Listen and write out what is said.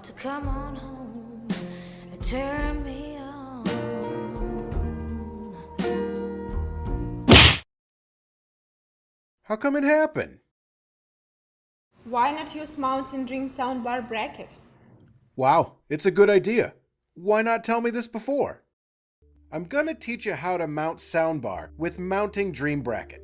to come on home and turn me on. How come it happened? Why not use mounting Dream Soundbar bracket? Wow, it's a good idea. Why not tell me this before? I'm gonna teach you how to mount soundbar with mounting Dream bracket.